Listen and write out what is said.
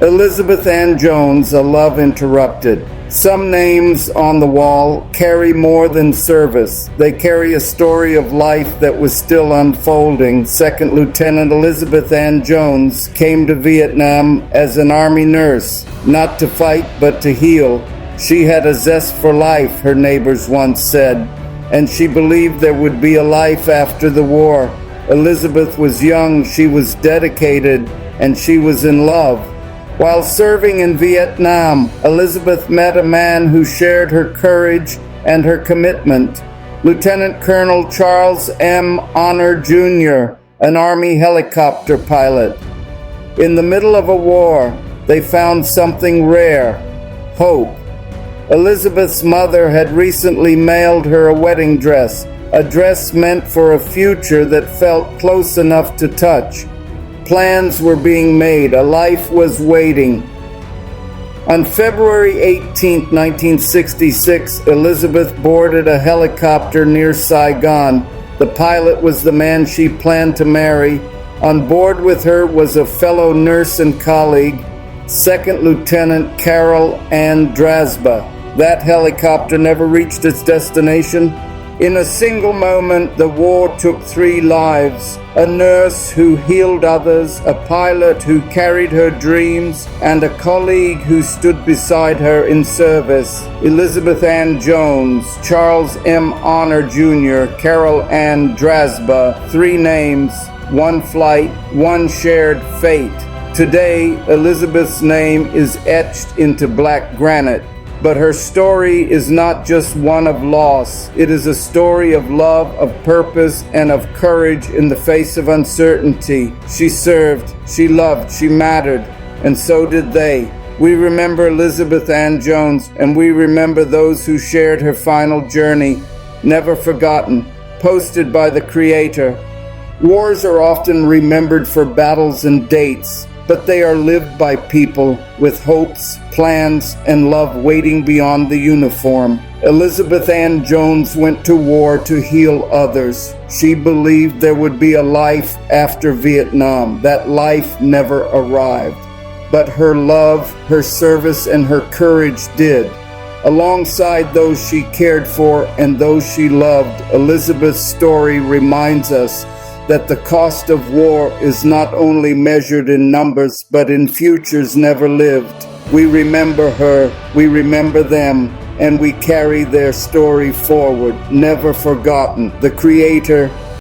Elizabeth Ann Jones, A Love Interrupted. Some names on the wall carry more than service. They carry a story of life that was still unfolding. Second Lieutenant Elizabeth Ann Jones came to Vietnam as an Army nurse, not to fight but to heal. She had a zest for life, her neighbors once said, and she believed there would be a life after the war. Elizabeth was young, she was dedicated, and she was in love. While serving in Vietnam, Elizabeth met a man who shared her courage and her commitment. Lieutenant Colonel Charles M. Honor Jr., an Army helicopter pilot. In the middle of a war, they found something rare: hope. Elizabeth's mother had recently mailed her a wedding dress, a dress meant for a future that felt close enough to touch. Plans were being made. A life was waiting. On February 18, 1966, Elizabeth boarded a helicopter near Saigon. The pilot was the man she planned to marry. On board with her was a fellow nurse and colleague, Second Lieutenant Carol Ann Drazba. That helicopter never reached its destination. In a single moment, the war took 3 lives: a nurse who healed others, a pilot who carried her dreams, and a colleague who stood beside her in service. Elizabeth Ann Jones, Charles M. Honor Jr., Carol Ann Drazba, 3 names, 1 flight, 1 shared fate. Today, Elizabeth's name is etched into black granite. But her story is not just one of loss. It is a story of love, of purpose, and of courage in the face of uncertainty. She served, she loved, she mattered, and so did they. We remember Elizabeth Ann Jones, and we remember those who shared her final journey. Never forgotten. Posted by the Creator. Wars are often remembered for battles and dates, but they are lived by people with hopes, plans, and love waiting beyond the uniform. Elizabeth Ann Jones went to war to heal others. She believed there would be a life after Vietnam. That life never arrived. But her love, her service, and her courage did. Alongside those she cared for and those she loved, Elizabeth's story reminds us that the cost of war is not only measured in numbers, but in futures never lived. We remember her, we remember them, and we carry their story forward, never forgotten. The Creator